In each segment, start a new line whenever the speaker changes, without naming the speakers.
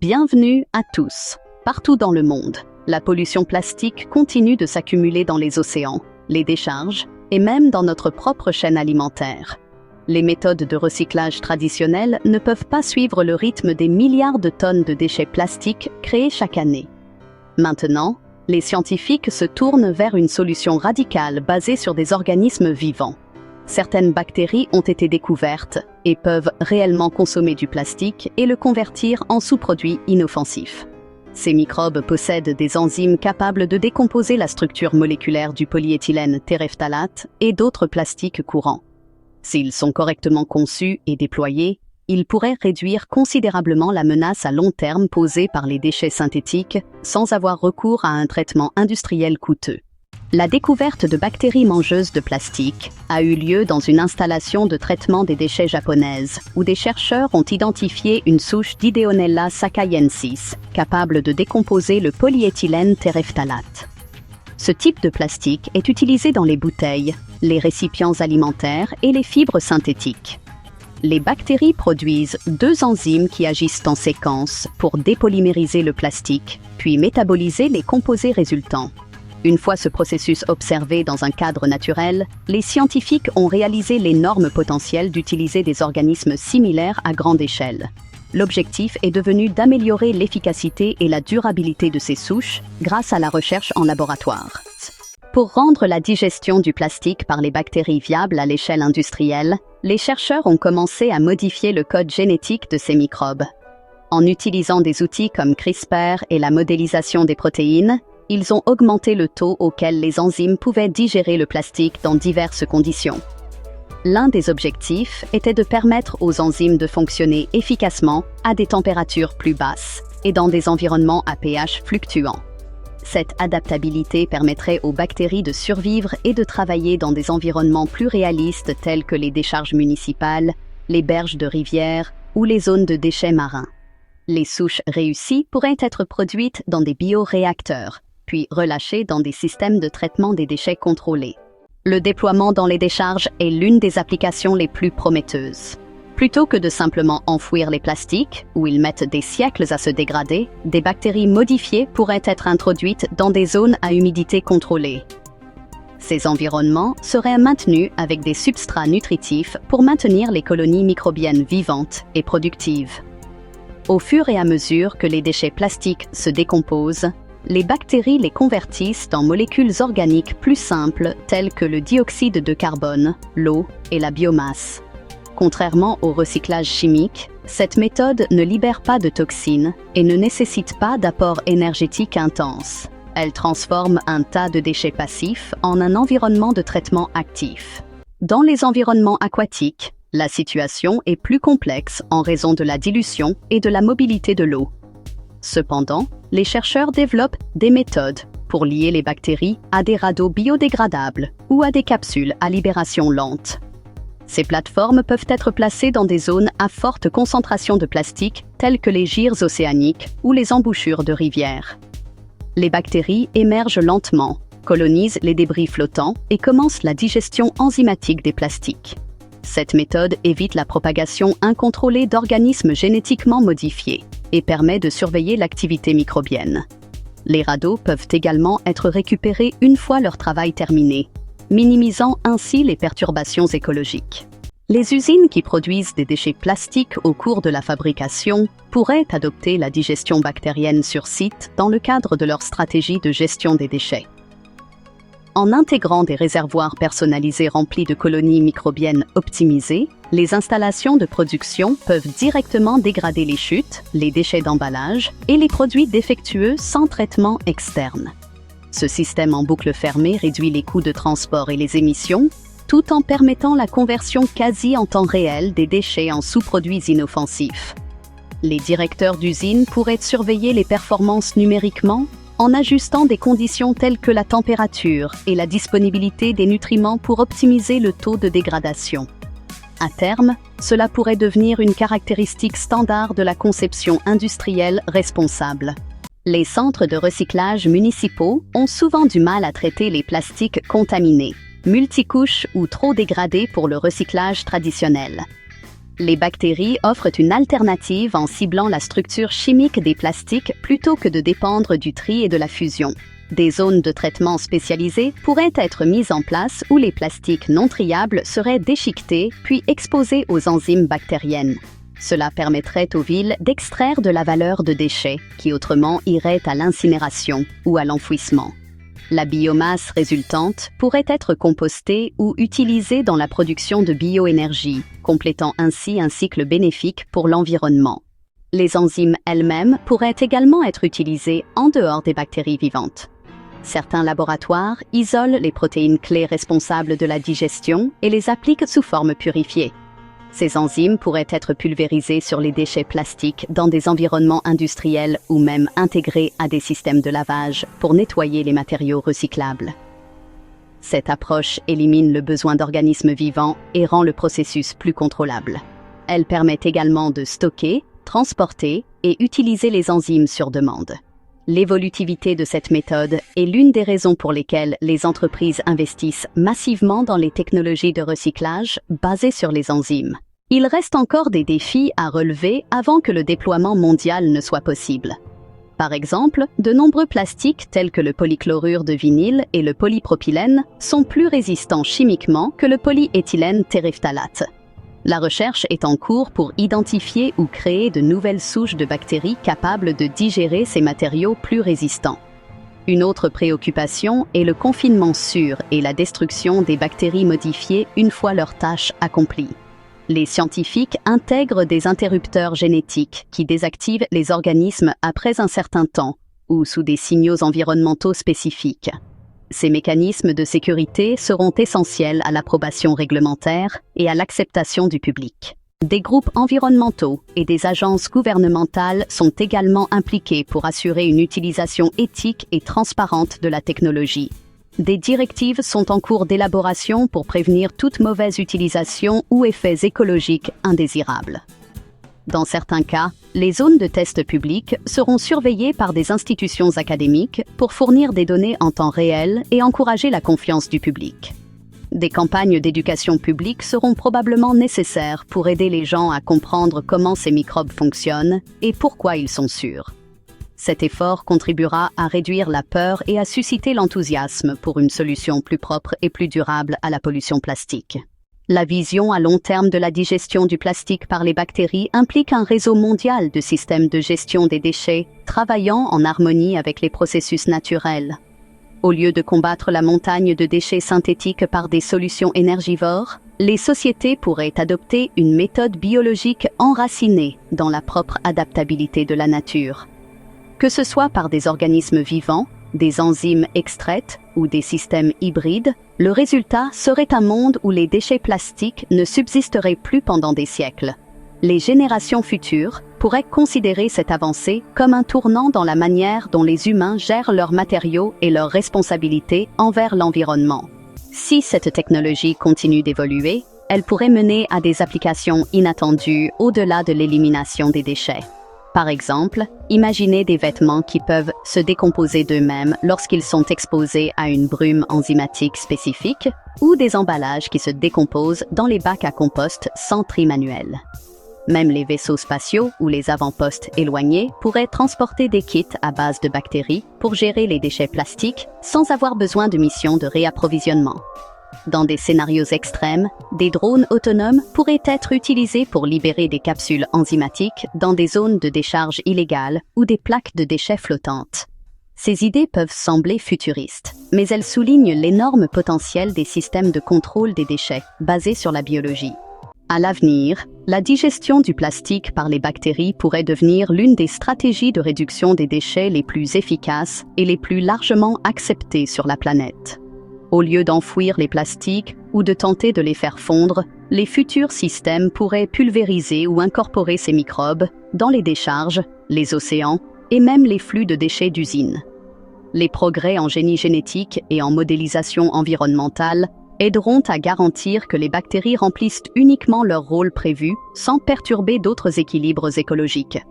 Bienvenue à tous. Partout dans le monde, la pollution plastique continue de s'accumuler dans les océans, les décharges et même dans notre propre chaîne alimentaire. Les méthodes de recyclage traditionnelles ne peuvent pas suivre le rythme des milliards de tonnes de déchets plastiques créés chaque année. Maintenant, les scientifiques se tournent vers une solution radicale basée sur des organismes vivants. Certaines bactéries ont été découvertes et peuvent réellement consommer du plastique et le convertir en sous-produits inoffensifs. Ces microbes possèdent des enzymes capables de décomposer la structure moléculaire du polyéthylène terephthalate et d'autres plastiques courants. S'ils sont correctement conçus et déployés, ils pourraient réduire considérablement la menace à long terme posée par les déchets synthétiques sans avoir recours à un traitement industriel coûteux. La découverte de bactéries mangeuses de plastique a eu lieu dans une installation de traitement des déchets japonaise, où des chercheurs ont identifié une souche d'Ideonella sakaiensis, capable de décomposer le polyéthylène terephthalate. Ce type de plastique est utilisé dans les bouteilles, les récipients alimentaires et les fibres synthétiques. Les bactéries produisent deux enzymes qui agissent en séquence pour dépolymériser le plastique, puis métaboliser les composés résultants. Une fois ce processus observé dans un cadre naturel, les scientifiques ont réalisé l'énorme potentiel d'utiliser des organismes similaires à grande échelle. L'objectif est devenu d'améliorer l'efficacité et la durabilité de ces souches grâce à la recherche en laboratoire. Pour rendre la digestion du plastique par les bactéries viable à l'échelle industrielle, les chercheurs ont commencé à modifier le code génétique de ces microbes. En utilisant des outils comme CRISPR et la modélisation des protéines, ils ont augmenté le taux auquel les enzymes pouvaient digérer le plastique dans diverses conditions. L'un des objectifs était de permettre aux enzymes de fonctionner efficacement à des températures plus basses et dans des environnements à pH fluctuants. Cette adaptabilité permettrait aux bactéries de survivre et de travailler dans des environnements plus réalistes tels que les décharges municipales, les berges de rivières ou les zones de déchets marins. Les souches réussies pourraient être produites dans des bioréacteurs, puis relâchées dans des systèmes de traitement des déchets contrôlés. Le déploiement dans les décharges est l'une des applications les plus prometteuses. Plutôt que de simplement enfouir les plastiques, où ils mettent des siècles à se dégrader, des bactéries modifiées pourraient être introduites dans des zones à humidité contrôlée. Ces environnements seraient maintenus avec des substrats nutritifs pour maintenir les colonies microbiennes vivantes et productives. Au fur et à mesure que les déchets plastiques se décomposent, les bactéries les convertissent en molécules organiques plus simples telles que le dioxyde de carbone, l'eau et la biomasse. Contrairement au recyclage chimique, cette méthode ne libère pas de toxines et ne nécessite pas d'apport énergétique intense. Elle transforme un tas de déchets passifs en un environnement de traitement actif. Dans les environnements aquatiques, la situation est plus complexe en raison de la dilution et de la mobilité de l'eau. Cependant, les chercheurs développent des méthodes pour lier les bactéries à des radeaux biodégradables ou à des capsules à libération lente. Ces plateformes peuvent être placées dans des zones à forte concentration de plastique telles que les gyres océaniques ou les embouchures de rivières. Les bactéries émergent lentement, colonisent les débris flottants et commencent la digestion enzymatique des plastiques. Cette méthode évite la propagation incontrôlée d'organismes génétiquement modifiés et permet de surveiller l'activité microbienne. Les radeaux peuvent également être récupérés une fois leur travail terminé, minimisant ainsi les perturbations écologiques. Les usines qui produisent des déchets plastiques au cours de la fabrication pourraient adopter la digestion bactérienne sur site dans le cadre de leur stratégie de gestion des déchets. En intégrant des réservoirs personnalisés remplis de colonies microbiennes optimisées, les installations de production peuvent directement dégrader les chutes, les déchets d'emballage et les produits défectueux sans traitement externe. Ce système en boucle fermée réduit les coûts de transport et les émissions, tout en permettant la conversion quasi en temps réel des déchets en sous-produits inoffensifs. Les directeurs d'usine pourraient surveiller les performances numériquement en ajustant des conditions telles que la température et la disponibilité des nutriments pour optimiser le taux de dégradation. À terme, cela pourrait devenir une caractéristique standard de la conception industrielle responsable. Les centres de recyclage municipaux ont souvent du mal à traiter les plastiques contaminés, multicouches ou trop dégradés pour le recyclage traditionnel. Les bactéries offrent une alternative en ciblant la structure chimique des plastiques plutôt que de dépendre du tri et de la fusion. Des zones de traitement spécialisées pourraient être mises en place où les plastiques non triables seraient déchiquetés puis exposés aux enzymes bactériennes. Cela permettrait aux villes d'extraire de la valeur de déchets qui autrement iraient à l'incinération ou à l'enfouissement. La biomasse résultante pourrait être compostée ou utilisée dans la production de bioénergie, complétant ainsi un cycle bénéfique pour l'environnement. Les enzymes elles-mêmes pourraient également être utilisées en dehors des bactéries vivantes. Certains laboratoires isolent les protéines clés responsables de la digestion et les appliquent sous forme purifiée. Ces enzymes pourraient être pulvérisées sur les déchets plastiques dans des environnements industriels ou même intégrées à des systèmes de lavage pour nettoyer les matériaux recyclables. Cette approche élimine le besoin d'organismes vivants et rend le processus plus contrôlable. Elle permet également de stocker, transporter et utiliser les enzymes sur demande. L'évolutivité de cette méthode est l'une des raisons pour lesquelles les entreprises investissent massivement dans les technologies de recyclage basées sur les enzymes. Il reste encore des défis à relever avant que le déploiement mondial ne soit possible. Par exemple, de nombreux plastiques tels que le polychlorure de vinyle et le polypropylène sont plus résistants chimiquement que le polyéthylène terephthalate. La recherche est en cours pour identifier ou créer de nouvelles souches de bactéries capables de digérer ces matériaux plus résistants. Une autre préoccupation est le confinement sûr et la destruction des bactéries modifiées une fois leur tâche accomplie. Les scientifiques intègrent des interrupteurs génétiques qui désactivent les organismes après un certain temps ou sous des signaux environnementaux spécifiques. Ces mécanismes de sécurité seront essentiels à l'approbation réglementaire et à l'acceptation du public. Des groupes environnementaux et des agences gouvernementales sont également impliqués pour assurer une utilisation éthique et transparente de la technologie. Des directives sont en cours d'élaboration pour prévenir toute mauvaise utilisation ou effets écologiques indésirables. Dans certains cas, les zones de test publics seront surveillées par des institutions académiques pour fournir des données en temps réel et encourager la confiance du public. Des campagnes d'éducation publique seront probablement nécessaires pour aider les gens à comprendre comment ces microbes fonctionnent et pourquoi ils sont sûrs. Cet effort contribuera à réduire la peur et à susciter l'enthousiasme pour une solution plus propre et plus durable à la pollution plastique. La vision à long terme de la digestion du plastique par les bactéries implique un réseau mondial de systèmes de gestion des déchets travaillant en harmonie avec les processus naturels. Au lieu de combattre la montagne de déchets synthétiques par des solutions énergivores, les sociétés pourraient adopter une méthode biologique enracinée dans la propre adaptabilité de la nature. Que ce soit par des organismes vivants, des enzymes extraites ou des systèmes hybrides, le résultat serait un monde où les déchets plastiques ne subsisteraient plus pendant des siècles. Les générations futures pourraient considérer cette avancée comme un tournant dans la manière dont les humains gèrent leurs matériaux et leurs responsabilités envers l'environnement. Si cette technologie continue d'évoluer, elle pourrait mener à des applications inattendues au-delà de l'élimination des déchets. Par exemple, imaginez des vêtements qui peuvent se décomposer d'eux-mêmes lorsqu'ils sont exposés à une brume enzymatique spécifique ou des emballages qui se décomposent dans les bacs à compost sans tri manuel. Même les vaisseaux spatiaux ou les avant-postes éloignés pourraient transporter des kits à base de bactéries pour gérer les déchets plastiques sans avoir besoin de missions de réapprovisionnement. Dans des scénarios extrêmes, des drones autonomes pourraient être utilisés pour libérer des capsules enzymatiques dans des zones de décharge illégales ou des plaques de déchets flottantes. Ces idées peuvent sembler futuristes, mais elles soulignent l'énorme potentiel des systèmes de contrôle des déchets basés sur la biologie. À l'avenir, la digestion du plastique par les bactéries pourrait devenir l'une des stratégies de réduction des déchets les plus efficaces et les plus largement acceptées sur la planète. Au lieu d'enfouir les plastiques ou de tenter de les faire fondre, les futurs systèmes pourraient pulvériser ou incorporer ces microbes dans les décharges, les océans et même les flux de déchets d'usines. Les progrès en génie génétique et en modélisation environnementale aideront à garantir que les bactéries remplissent uniquement leur rôle prévu sans perturber d'autres équilibres écologiques.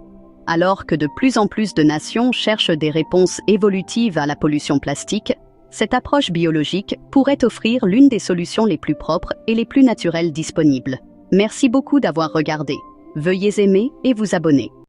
Alors que de plus en plus de nations cherchent des réponses évolutives à la pollution plastique, cette approche biologique pourrait offrir l'une des solutions les plus propres et les plus naturelles disponibles. Merci beaucoup d'avoir regardé. Veuillez aimer et vous abonner.